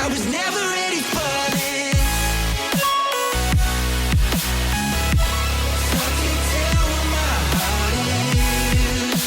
I was never ready for this. So I can't tell where my heart is.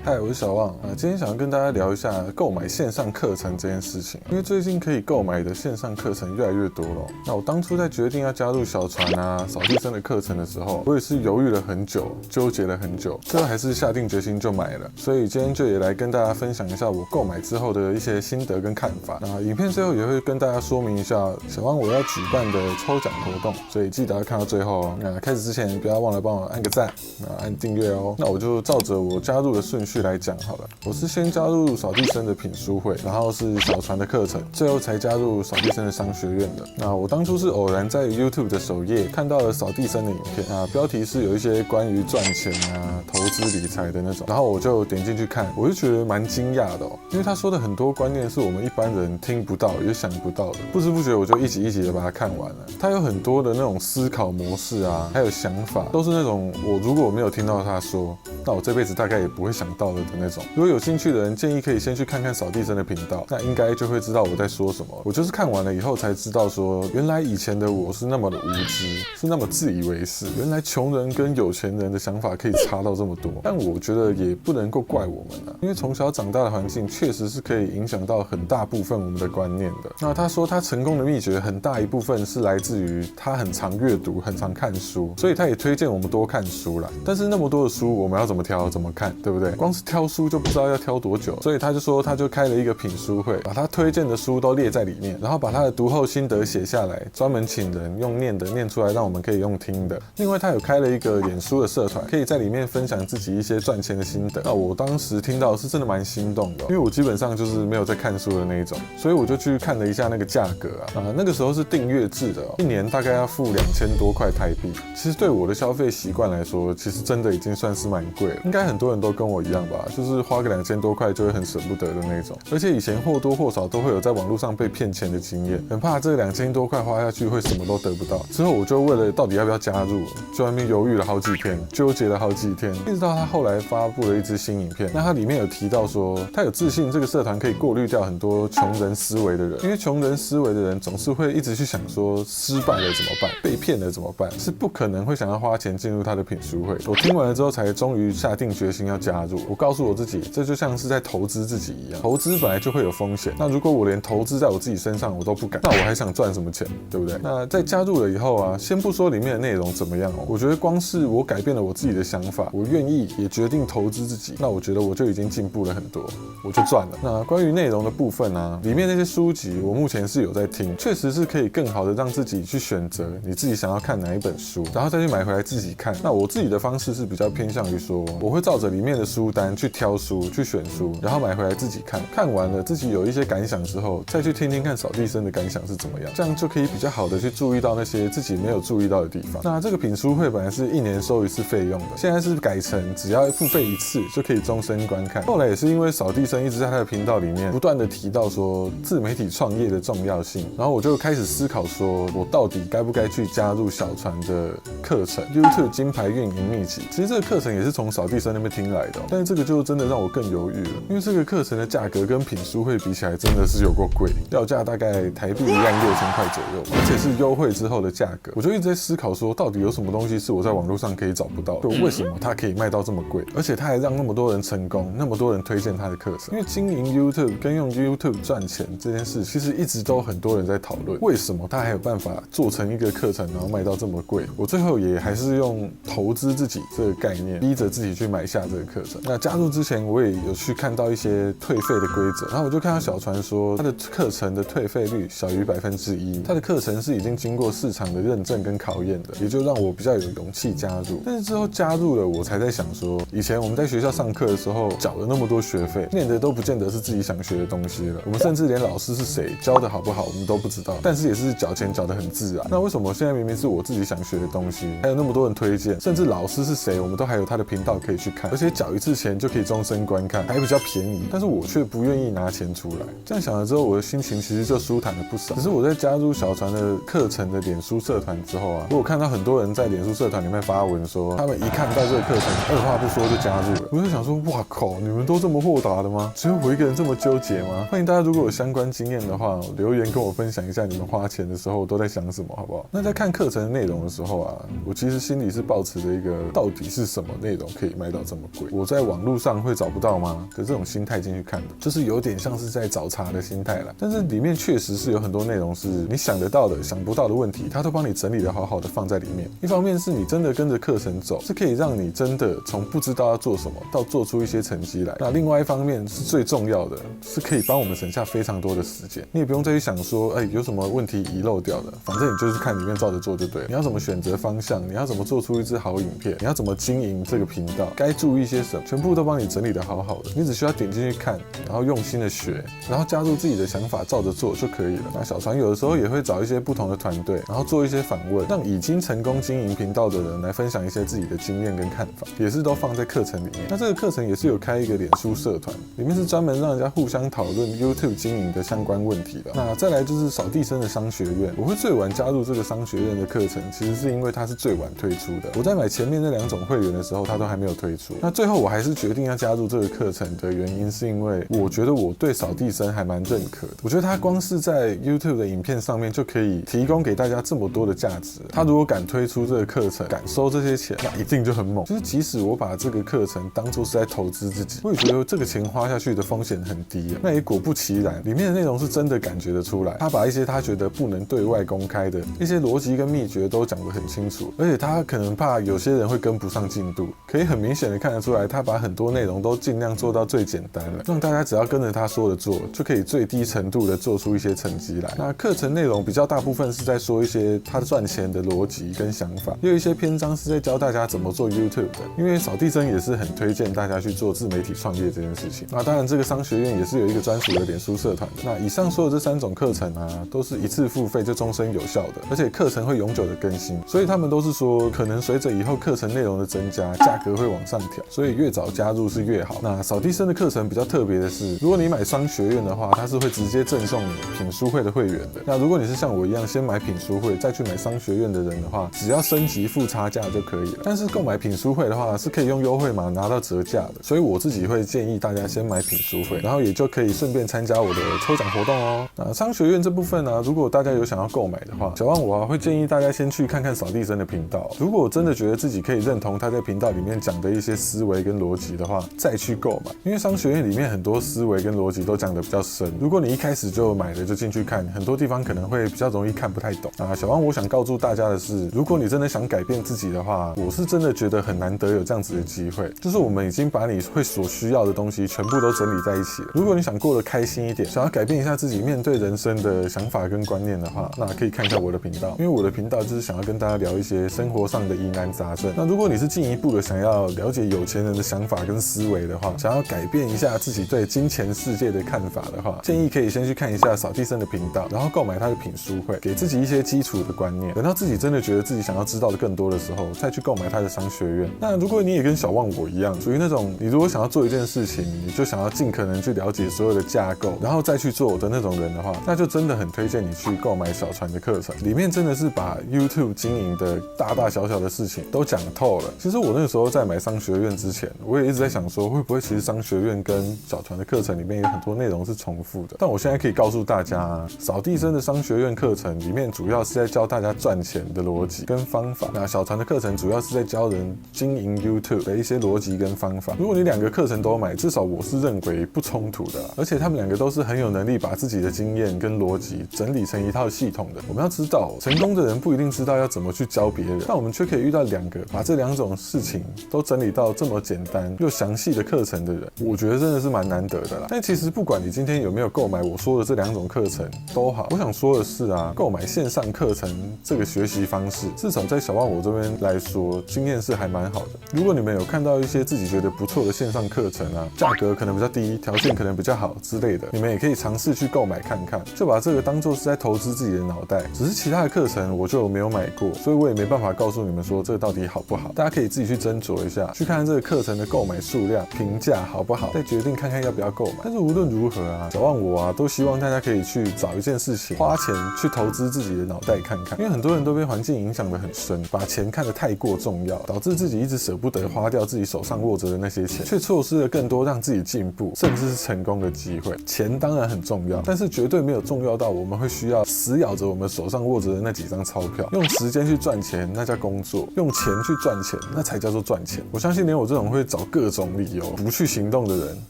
嗨，我是小旺啊，今天想要跟大家聊一下购买线上课程这件事情，因为最近可以购买的线上课程越来越多了。那我当初在决定要加入小船啊、扫地僧的课程的时候，我也是犹豫了很久，纠结了很久，最后还是下定决心就买了。所以今天就也来跟大家分享一下我购买之后的一些心得跟看法。那影片最后也会跟大家说明一下小旺我要举办的抽奖活动，所以记得要看到最后哦。那开始之前不要忘了帮我按个赞，按订阅哦。那我就照着我加入的顺序来讲好了。我是先加入扫地僧的品书会，然后是小船的课程，最后才加入扫地僧的商学院的。那我当初是偶然在 YouTube 的首页看到了扫地僧的影片啊，标题是有一些关于赚钱啊、投资理财的那种，然后我就点进去看，我就觉得蛮惊讶的哦，因为他说的很多观念是我们一般人听不到也想不到的，不知不觉我就一集一集的把它看完了。他有很多的那种思考模式啊，还有想法，都是那种如果我没有听到他说，那我这辈子大概也不会想到的那种。如果有兴趣的人，建议可以先去看看扫地僧的频道，那应该就会知道我在说什么。我就是看完了以后才知道说，原来以前的我是那么的无知，是那么自以为是，原来穷人跟有钱人的想法可以差到这么多。但我觉得也不能够怪我们啊，因为从小长大的环境确实是可以影响到很大部分我们的观念的。那他说他成功的秘诀很大一部分是来自于他很常阅读，很常看书，所以他也推荐我们多看书啦。但是那么多的书，我们要怎么挑，怎么看，对不对？光是挑书就不知道要挑多久，所以他就说他就开了一个品书会，把他推荐的书都列在里面，然后把他的读后心得写下来，专门请人用念的念出来，让我们可以用听的。另外他有开了一个脸书的社团，可以在里面分享自己一些赚钱的心得。那我当时听到是真的蛮心动的因为我基本上就是没有在看书的那一种，所以我就去看了一下那个价格啊，那个时候是订阅制的一年大概要付2000多块台币。其实对我的消费习惯来说，其实真的已经算是蛮贵了，应该很多人都跟我一样吧，就是花个2000多块就会很舍不得的那种。而且以前或多或少都会有在网络上被骗钱的经验，很怕这2000多块花下去会什么都得不到。之后我就为了到底要不要加入，就在那边犹豫了好几天，纠结了好几天，一直到他后来发布了一支新影片。那他里面有提到说，他有自信这个社团可以过滤掉很多穷人思维的人，因为穷人思维的人总是会一直去想说失败了怎么办，被骗了怎么办，是不可能会想要花钱进入他的品书会。我听完了之后才终于下定决心要加入。我告诉我自己，这就像是在投资自己一样，投资本来就会有风险，那如果我连投资在我自己身上我都不敢，那我还想赚什么钱，对不对？那在加入了以后啊，先不说里面的内容怎么样哦，我觉得光是我改变了我自己的想法，我愿意也决定投资自己，那我觉得我就已经进步了很多，我就赚了。那关于内容的部分啊，里面那些书籍我目前是有在听，确实是可以更好的让自己去选择你自己想要看哪一本书，然后再去买回来自己看。那我自己的方式是比较偏向于说，我会照着里面的书单去挑书，去选书，然后买回来自己看，看完了自己有一些感想之后，再去听听看扫地僧的感想是怎么样，这样就可以比较好的去注意到那些自己没有注意到的地方。那这个品书会本来是1年收1次费用的，现在是改成只要付费1次就可以终身观看。后来也是因为扫地僧一直在他的频道里面不断的提到说自媒体创业的重要性，然后我就开始思考说，我到底该不该去加入小船的课程 YouTube 金牌运营秘籍。其实这个课程也是从扫地僧那边听来的但是这个就真的让我更犹豫了，因为这个课程的价格跟品书会比起来真的是有够贵，要价大概台币16000块左右，而且是优惠之后的价格。我就一直在思考说，到底有什么东西是我在网络上可以找不到的，就为什么它可以卖到这么贵，而且它还让那么多人成功，那么多人推荐他的课程。因为经营 YouTube 跟用 YouTube 赚钱这件事，其实一直都很多人在讨论，为什么他还有办法做成一个课程，然后卖到这么贵。我最后也还是用投资自己这个概念，逼着自己去买下这个课程。那加入之前，我也有去看到一些退费的规则，然后我就看到小船说，他的课程的退费率小于1%，他的课程是已经经过市场的认证跟考验的，也就让我比较有勇气加入。但是之后加入了，我才在想说，以前我们在学校上课的时候缴了那么多学费，念的都不见得是自己想学的东西了，我们甚至连老师是谁，教的好不好我们都不知道，但是也是缴钱缴得很自然。那为什么现在明明是我自己想学的东西，还有那么多人推荐，甚至老师是谁我们都还有他的频道可以去看，而且缴1次钱钱就可以终身观看，还比较便宜，但是我却不愿意拿钱出来。这样想了之后，我的心情其实就舒坦了不少。只是我在加入小船的课程的脸书社团之后啊，我看到很多人在脸书社团里面发文说，他们一看到这个课程，二话不说就加入了。我就想说，哇靠，你们都这么豁达的吗？只有我一个人这么纠结吗？欢迎大家如果有相关经验的话，留言跟我分享一下你们花钱的时候都在想什么，好不好？那在看课程内容的时候啊，我其实心里是抱持着一个到底是什么内容可以卖到这么贵，我在网络上会找不到吗的这种心态进去看的，就是有点像是在找茬的心态啦。但是里面确实是有很多内容是你想得到的、想不到的问题，它都帮你整理的好好的放在里面。一方面是你真的跟着课程走，是可以让你真的从不知道要做什么到做出一些成绩来。那另外一方面是最重要的，是可以帮我们省下非常多的时间。你也不用再去想说，有什么问题遗漏掉的，反正你就是看里面照着做就对了。你要怎么选择方向，你要怎么做出一支好影片，你要怎么经营这个频道，该注意些什么，全部都帮你整理的好好的。你只需要点进去看，然后用心的学，然后加入自己的想法，照着做就可以了。那小船有的时候也会找一些不同的团队，然后做一些访问，让已经成功经营频道的人来分享一些自己的经验跟看法，也是都放在课程里面。那这个课程也是有开一个脸书社团，里面是专门让人家互相讨论 YouTube 经营的相关问题的。那再来就是扫地僧的商学院，我会最晚加入这个商学院的课程，其实是因为它是最晚推出的。我在买前面那2种会员的时候，它都还没有推出。那最后我还是决定要加入这个课程的原因，是因为我觉得我对扫地僧还蛮认可的。我觉得他光是在 YouTube 的影片上面就可以提供给大家这么多的价值。他如果敢推出这个课程，敢收这些钱，那一定就很猛。就是即使我把这个课程当作是在投资自己，我也觉得这个钱花下去的风险很低啊。那也果不其然，里面的内容是真的感觉得出来。他把一些他觉得不能对外公开的一些逻辑跟秘诀都讲得很清楚，而且他可能怕有些人会跟不上进度，可以很明显的看得出来，他把很多内容都尽量做到最简单了，让大家只要跟着他说的做，就可以最低程度的做出一些成绩来。那课程内容比较大部分是在说一些他赚钱的逻辑跟想法，也有一些篇章是在教大家怎么做 YouTube 的。因为扫地僧也是很推荐大家去做自媒体创业这件事情。那当然，这个商学院也是有一个专属的脸书社团的。那以上说的这3种课程啊，都是一次付费就终身有效的，而且课程会永久的更新，所以他们都是说，可能随着以后课程内容的增加，价格会往上调，所以越早加入是越好。那扫地僧的课程比较特别的是，如果你买商学院的话，它是会直接赠送你品书会的会员的。那如果你是像我一样先买品书会再去买商学院的人的话，只要升级付差价就可以了。但是购买品书会的话，是可以用优惠码拿到折价的，所以我自己会建议大家先买品书会，然后也就可以顺便参加我的抽奖活动哦。那商学院这部分呢，如果大家有想要购买的话，小万我会建议大家先去看看扫地僧的频道。如果我真的觉得自己可以认同他在频道里面讲的一些思维跟逻辑的话，再去购买。因为商学院里面很多思维跟逻辑都讲得比较深，如果你一开始就买了就进去看，很多地方可能会比较容易看不太懂。小万我想告诉大家的是，如果你真的想改变自己的话，我是真的觉得很难得有这样子的机会，就是我们已经把你会所需要的东西全部都整理在一起了。如果你想过得开心一点，想要改变一下自己面对人生的想法跟观念的话，那可以看一下我的频道，因为我的频道就是想要跟大家聊一些生活上的疑难杂症。那如果你是进一步的想要了解有钱人的想法跟思维的话，想要改变一下自己对金钱世界的看法的话，建议可以先去看一下扫地僧的频道，然后购买他的品书会，给自己一些基础的观念。等到自己真的觉得自己想要知道的更多的时候，再去购买他的商学院。那如果你也跟小旺我一样，属于那种你如果想要做一件事情，你就想要尽可能去了解所有的架构，然后再去做的那种人的话，那就真的很推荐你去购买小船的课程。里面真的是把 YouTube 经营的大大小小的事情都讲透了。其实我那个时候在买商学院之前，我也一直在想说，会不会其实商学院跟小船的课程里面有很多内容是重复的。但我现在可以告诉大家，扫地僧的商学院课程里面主要是在教大家赚钱的逻辑跟方法，那小船的课程主要是在教人经营 YouTube 的一些逻辑跟方法。如果你2个课程都买，至少我是认为不冲突的啦，而且他们2个都是很有能力把自己的经验跟逻辑整理成一套系统的。我们要知道，成功的人不一定知道要怎么去教别人，但我们却可以遇到2个把这2种事情都整理到这么简单又详细的课程的人，我觉得真的是蛮难得的啦。但其实不管你今天有没有购买我说的这2种课程都好，我想说的是啊，购买线上课程这个学习方式，至少在小旺我这边来说，经验是还蛮好的。如果你们有看到一些自己觉得不错的线上课程啊，价格可能比较低，条件可能比较好之类的，你们也可以尝试去购买看看，就把这个当作是在投资自己的脑袋。只是其他的课程我就没有买过，所以我也没办法告诉你们说这个到底好不好。大家可以自己去斟酌一下，去看看这个课程的购买数量、评价好不好，再决定看看要不要购买。但是无论如何啊，小旺我啊都希望大家可以去找一件事情，花钱去投资自己的脑袋看看，因为很多人都被环境影响得很深，把钱看得太过重要，导致自己一直舍不得花掉自己手上握着的那些钱，却错失了更多让自己进步甚至是成功的机会。钱当然很重要，但是绝对没有重要到我们会需要死咬着我们手上握着的那几张钞票，用时间去赚钱那叫工作，用钱去赚钱那才叫做赚钱。我相信连我这种会找各种理由不去行动的人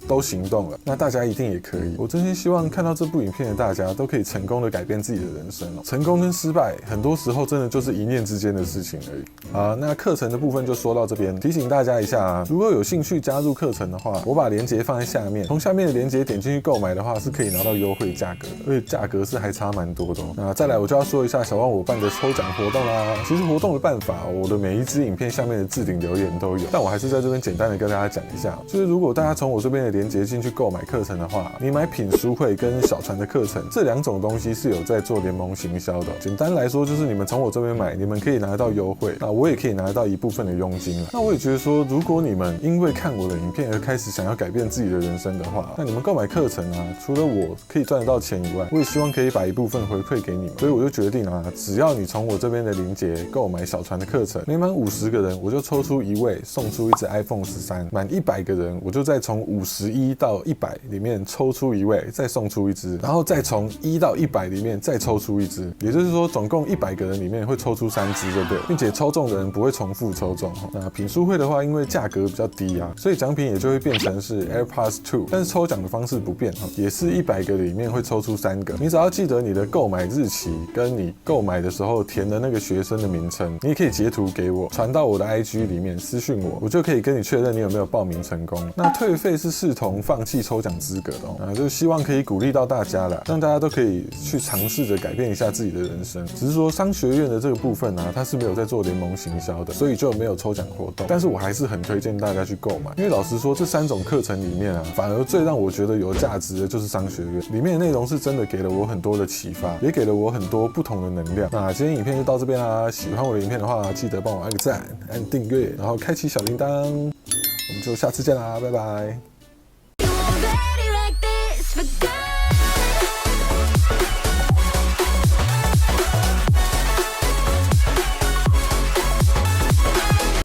都行动了，那大家一定也可以。我真心希望看到这部影片的大家都可以成功的改变自己的人生哦。成功跟失败很多时候真的就是一念之间的事情而已。好，那课程的部分就说到这边，提醒大家一下啊，如果有兴趣加入课程的话，我把链接放在下面，从下面的链接点进去购买的话是可以拿到优惠价格的，而且价格是还差蛮多的哦。那再来我就要说一下小旺我办的抽奖活动啦。其实活动的办法，我的每一支影片下面的置顶留言都有，但我还是在这边简单的跟大家讲一下，就是如果大家从我这边的链接进去购买课程的话，你买品书会跟小船的课程这两种东西是有在做联盟行销的。简单来说就是你们从我这边买，你们可以拿到优惠，那我也可以拿到一部分的佣金了。那我也觉得说，如果你们因为看我的影片而开始想要改变自己的人生的话，那你们购买课程啊，除了我可以赚得到钱以外，我也希望可以把一部分回馈给你们。所以我就决定啊，只要你从我这边的链接购买小船的课程，每满50个人我就抽出1位送出一支 iPhone 13，满100个人我就再从51到100里面抽出1位再送出一支，然后再从1到100里面再抽出一支，也就是说总共100个人里面会抽出3支，对不对？并且抽中的人不会重复抽中。那品书会的话，因为价格比较低啊，所以奖品也就会变成是 AirPods 2，但是抽奖的方式不变，也是100个里面会抽出3个。你只要记得你的购买日期跟你购买的时候填的那个学生的名称，你也可以截图给我，传到我的 IG 里面私讯我，我就可以跟你确认你有没有报名成功。那退费是视同放弃抽奖资格的哦，就是希望可以鼓励到大家啦，让大家都可以去尝试着改变一下自己的人生。只是说商学院的这个部分啊，它是没有在做联盟行销的，所以就没有抽奖活动。但是我还是很推荐大家去购买，因为老实说，这3种课程里面啊，反而最让我觉得有价值的就是商学院里面的内容，是真的给了我很多的启发，也给了我很多不同的能量。那今天影片就到这边啦，喜欢我的影片的话，记得帮我按个赞、按订阅，然后开启小铃铛。我们就下次见啦，拜拜。